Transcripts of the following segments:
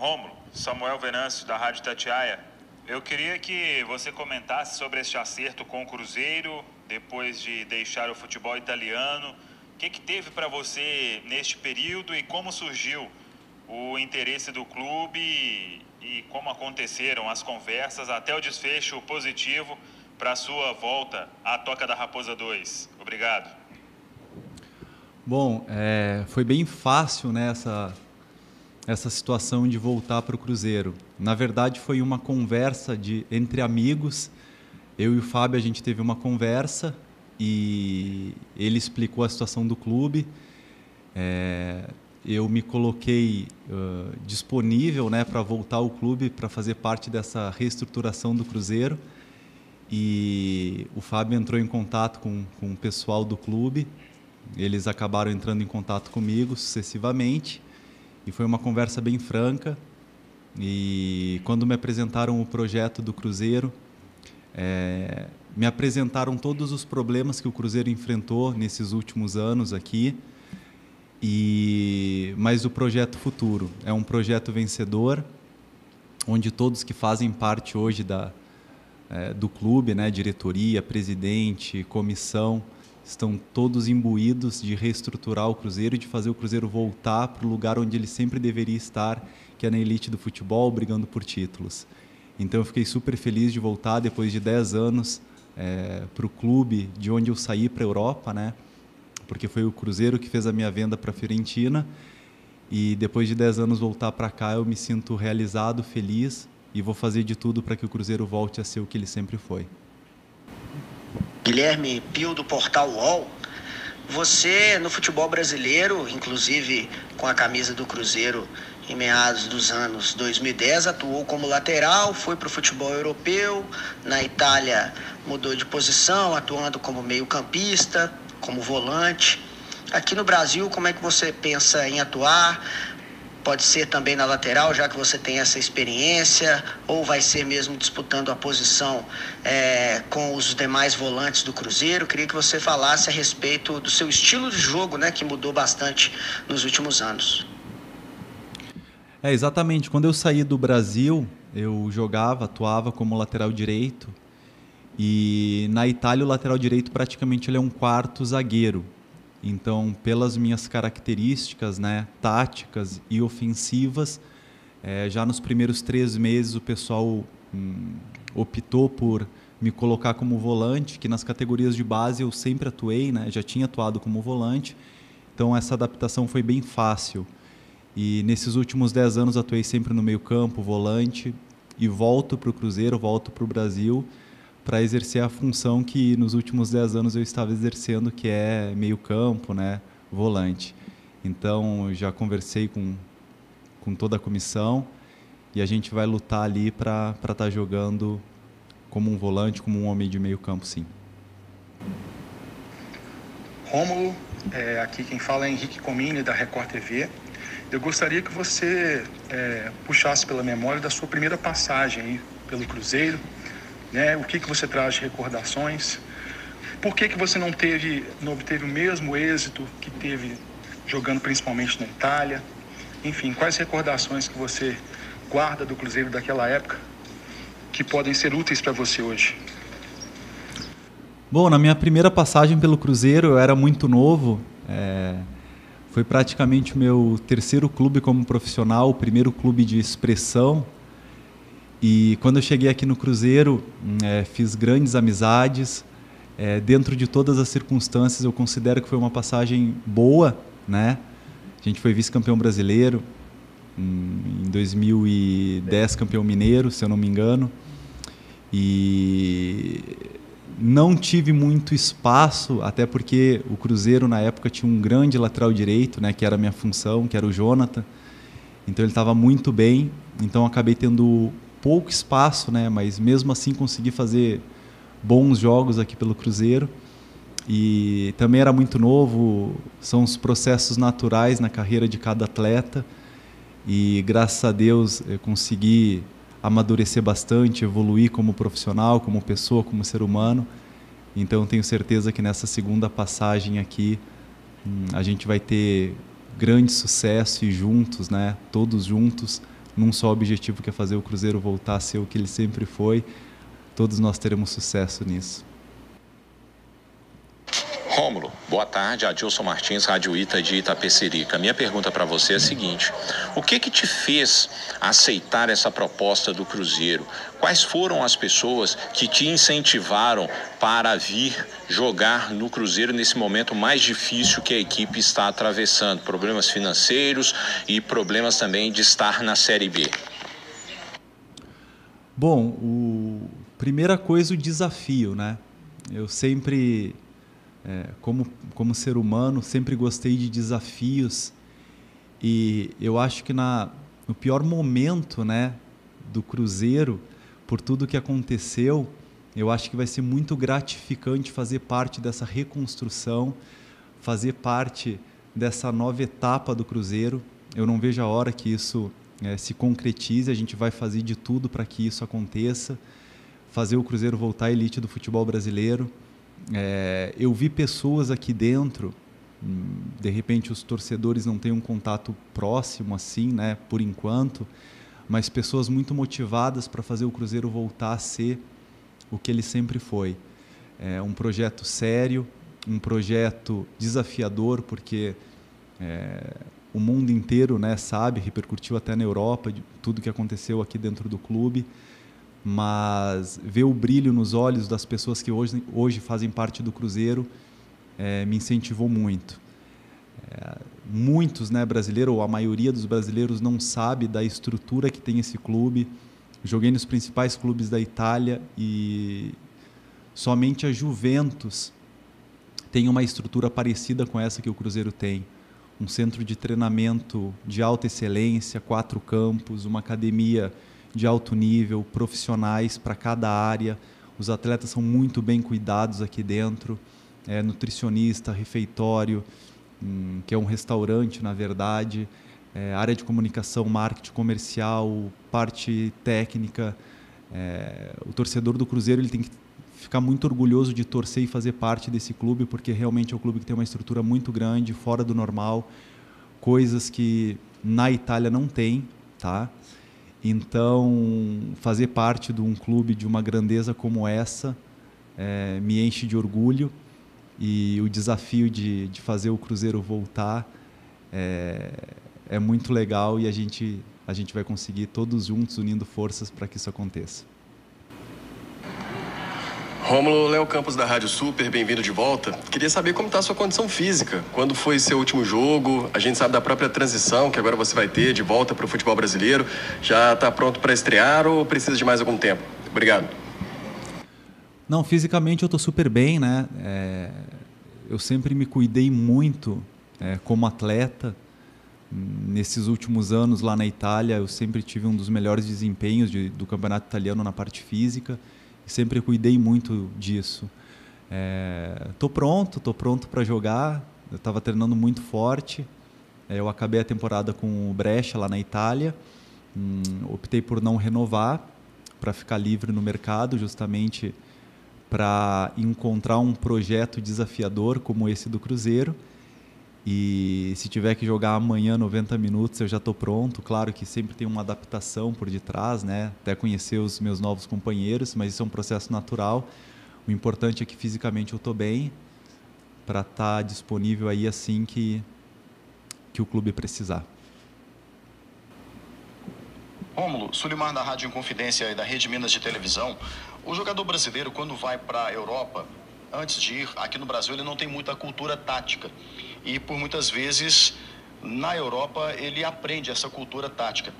Rômulo, Samuel Venâncio, da Rádio Itatiaia. Eu queria que você comentasse sobre este acerto com o Cruzeiro, depois de deixar o futebol italiano. O que teve para você neste período e como surgiu o interesse do clube e como aconteceram as conversas até o desfecho positivo para a sua volta à Toca da Raposa 2. Obrigado. Bom, foi bem fácil, né, essa situação de voltar para o Cruzeiro. Na verdade, foi uma conversa entre amigos. Eu e o Fábio, a gente teve uma conversa e ele explicou a situação do clube. Eu me coloquei disponível, né, para voltar ao clube, para fazer parte dessa reestruturação do Cruzeiro. E o Fábio entrou em contato com o pessoal do clube. Eles acabaram entrando em contato comigo sucessivamente. E foi uma conversa bem franca. E quando me apresentaram o projeto do Cruzeiro, me apresentaram todos os problemas que o Cruzeiro enfrentou nesses últimos anos aqui. Mas o projeto futuro é um projeto vencedor, onde todos que fazem parte hoje do clube, né, diretoria, presidente, comissão, estão todos imbuídos de reestruturar o Cruzeiro e de fazer o Cruzeiro voltar para o lugar onde ele sempre deveria estar, que é na elite do futebol, brigando por títulos. Então eu fiquei super feliz de voltar depois de 10 anos para o clube de onde eu saí para a Europa, né? Porque foi o Cruzeiro que fez a minha venda para a Fiorentina, e depois de 10 anos voltar para cá eu me sinto realizado, feliz, e vou fazer de tudo para que o Cruzeiro volte a ser o que ele sempre foi. Guilherme Pio, do portal UOL. Você, no futebol brasileiro, inclusive com a camisa do Cruzeiro em meados dos anos 2010, atuou como lateral, foi para o futebol europeu, na Itália mudou de posição, atuando como meio-campista, como volante. Aqui no Brasil, como é que você pensa em atuar? Pode ser também na lateral, já que você tem essa experiência, ou vai ser mesmo disputando a posição com os demais volantes do Cruzeiro? Queria que você falasse a respeito do seu estilo de jogo, né, que mudou bastante nos últimos anos. Exatamente. Quando eu saí do Brasil, eu atuava como lateral direito, e na Itália o lateral direito praticamente ele é um quarto zagueiro. Então, pelas minhas características, né, táticas e ofensivas, já nos primeiros 3 meses o pessoal optou por me colocar como volante, que nas categorias de base eu sempre atuei, né, já tinha atuado como volante, então essa adaptação foi bem fácil. E nesses últimos 10 anos atuei sempre no meio-campo, volante, e volto para o Cruzeiro, volto para o Brasil, para exercer a função que nos últimos 10 anos eu estava exercendo, que é meio-campo, né, volante. Então, já conversei com toda a comissão e a gente vai lutar ali para estar jogando como um volante, como um homem de meio-campo, sim. Rômulo, aqui quem fala é Henrique Comini, da Record TV. Eu gostaria que você puxasse pela memória da sua primeira passagem aí pelo Cruzeiro, né? O que você traz de recordações? Por que você não obteve o mesmo êxito que teve jogando principalmente na Itália? Enfim, quais recordações que você guarda do Cruzeiro daquela época que podem ser úteis para você hoje? Bom, na minha primeira passagem pelo Cruzeiro eu era muito novo. Foi praticamente o meu terceiro clube como profissional, o primeiro clube de expressão. E quando eu cheguei aqui no Cruzeiro, fiz grandes amizades. Dentro de todas as circunstâncias, eu considero que foi uma passagem boa, né? A gente foi vice-campeão brasileiro, em 2010 campeão mineiro, se eu não me engano. E não tive muito espaço, até porque o Cruzeiro na época tinha um grande lateral direito, né, que era a minha função, que era o Jonathan. Então ele estava muito bem, então acabei tendo pouco espaço, né, mas mesmo assim consegui fazer bons jogos aqui pelo Cruzeiro. E também era muito novo, são os processos naturais na carreira de cada atleta, e graças a Deus eu consegui amadurecer bastante, evoluir como profissional, como pessoa, como ser humano. Então tenho certeza que nessa segunda passagem aqui a gente vai ter grande sucesso e juntos, né, todos juntos, num só objetivo, que é fazer o Cruzeiro voltar a ser o que ele sempre foi, todos nós teremos sucesso nisso. Rômulo, boa tarde, Adilson Martins, Rádio Ita de Itapecerica. Minha pergunta para você é a seguinte: o que te fez aceitar essa proposta do Cruzeiro? Quais foram as pessoas que te incentivaram para vir jogar no Cruzeiro nesse momento mais difícil que a equipe está atravessando? Problemas financeiros e problemas também de estar na Série B. Bom, primeira coisa, o desafio, né? Eu sempre... como ser humano, sempre gostei de desafios, e eu acho que no pior momento, né, do Cruzeiro, por tudo que aconteceu, eu acho que vai ser muito gratificante fazer parte dessa reconstrução, fazer parte dessa nova etapa do Cruzeiro. Eu não vejo a hora que isso se concretize, a gente vai fazer de tudo para que isso aconteça, fazer o Cruzeiro voltar à elite do futebol brasileiro. Eu vi pessoas aqui dentro, de repente os torcedores não têm um contato próximo assim, né, por enquanto, mas pessoas muito motivadas para fazer o Cruzeiro voltar a ser o que ele sempre foi. Um projeto sério, um projeto desafiador, porque o mundo inteiro, né, sabe, repercutiu até na Europa, de tudo que aconteceu aqui dentro do clube. Mas ver o brilho nos olhos das pessoas que hoje fazem parte do Cruzeiro me incentivou muito. Muitos, né, brasileiros, ou a maioria dos brasileiros, não sabe da estrutura que tem esse clube. Joguei nos principais clubes da Itália e somente a Juventus tem uma estrutura parecida com essa que o Cruzeiro tem. Um centro de treinamento de alta excelência, 4 campos, uma academia de alto nível, profissionais para cada área. Os atletas são muito bem cuidados aqui dentro, nutricionista, refeitório, que é um restaurante, na verdade, área de comunicação, marketing comercial, parte técnica. O torcedor do Cruzeiro ele tem que ficar muito orgulhoso de torcer e fazer parte desse clube, porque realmente é um clube que tem uma estrutura muito grande, fora do normal, coisas que na Itália não tem, tá? Então, fazer parte de um clube de uma grandeza como essa me enche de orgulho, e o desafio de fazer o Cruzeiro voltar é muito legal, e a gente vai conseguir todos juntos, unindo forças para que isso aconteça. Rômulo, Léo Campos da Rádio Super, bem-vindo de volta. Queria saber como está a sua condição física. Quando foi seu último jogo? A gente sabe da própria transição que agora você vai ter de volta para o futebol brasileiro. Já está pronto para estrear ou precisa de mais algum tempo? Obrigado. Não, fisicamente eu estou super bem, né? Eu sempre me cuidei muito como atleta. Nesses últimos anos lá na Itália, eu sempre tive um dos melhores desempenhos do campeonato italiano na parte física. Sempre cuidei muito disso. Tô pronto para jogar. Eu estava treinando muito forte. Eu acabei a temporada com o Brescia lá na Itália. Optei por não renovar, para ficar livre no mercado, justamente para encontrar um projeto desafiador como esse do Cruzeiro. E se tiver que jogar amanhã 90 minutos, eu já estou pronto. Claro que sempre tem uma adaptação por detrás, né? Até conhecer os meus novos companheiros, mas isso é um processo natural. O importante é que fisicamente eu estou bem, para estar disponível aí assim que o clube precisar. Rômulo, Sulimar da Rádio Inconfidência e da Rede Minas de Televisão. O jogador brasileiro, quando vai para a Europa, antes de ir aqui no Brasil, ele não tem muita cultura tática. E por muitas vezes, na Europa, ele aprende essa cultura tática.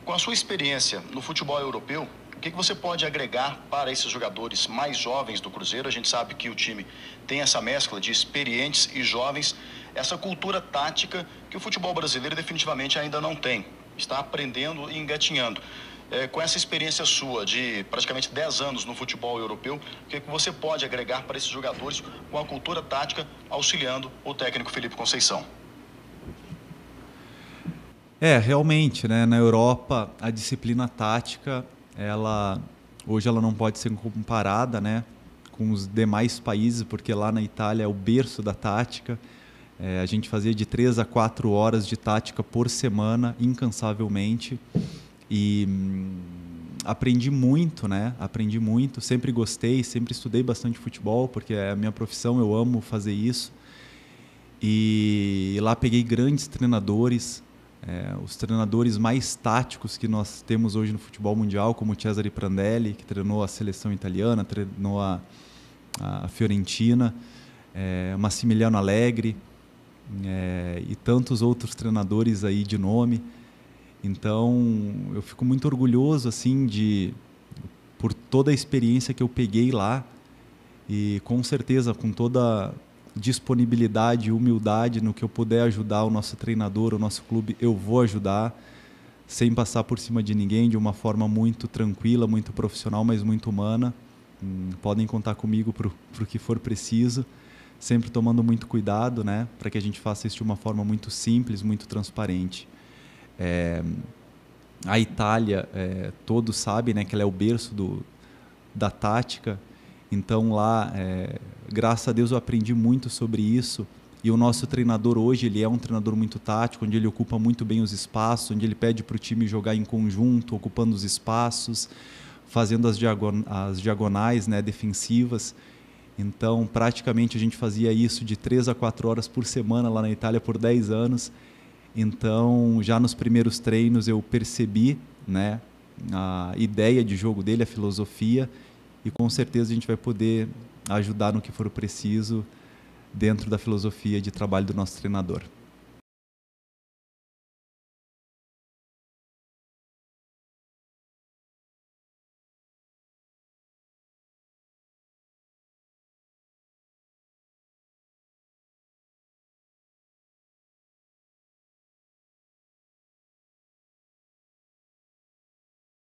Com a sua experiência no futebol europeu, o que você pode agregar para esses jogadores mais jovens do Cruzeiro? A gente sabe que o time tem essa mescla de experientes e jovens, essa cultura tática que o futebol brasileiro definitivamente ainda não tem. Está aprendendo e engatinhando. Com essa experiência sua de praticamente 10 anos no futebol europeu, o que você pode agregar para esses jogadores com a cultura tática, auxiliando o técnico Felipe Conceição? Realmente, né? Na Europa, a disciplina tática, hoje ela não pode ser comparada, né, com os demais países, porque lá na Itália é o berço da tática. A gente fazia de 3 a 4 horas de tática por semana, incansavelmente. E aprendi muito, né? Aprendi muito, sempre gostei, sempre estudei bastante futebol, porque é a minha profissão, eu amo fazer isso. E lá peguei grandes treinadores, os treinadores mais táticos que nós temos hoje no futebol mundial, como o Cesare Prandelli, que treinou a seleção italiana, treinou a Fiorentina, Massimiliano Allegri, e tantos outros treinadores aí de nome. Então, eu fico muito orgulhoso assim por toda a experiência que eu peguei lá, e com certeza, com toda disponibilidade e humildade no que eu puder ajudar o nosso treinador, o nosso clube, eu vou ajudar, sem passar por cima de ninguém, de uma forma muito tranquila, muito profissional, mas muito humana. Podem contar comigo para o que for preciso, sempre tomando muito cuidado, né, para que a gente faça isso de uma forma muito simples, muito transparente. A Itália, todos sabem, né, que ela é o berço da tática. Então lá, graças a Deus, eu aprendi muito sobre isso. E o nosso treinador hoje, ele é um treinador muito tático, onde ele ocupa muito bem os espaços, onde ele pede para o time jogar em conjunto, ocupando os espaços, fazendo as diagonais, né, defensivas. Então, praticamente, a gente fazia isso de 3 a 4 horas por semana lá na Itália por 10 anos. Então, já nos primeiros treinos eu percebi, né, a ideia de jogo dele, a filosofia, e com certeza a gente vai poder ajudar no que for preciso dentro da filosofia de trabalho do nosso treinador.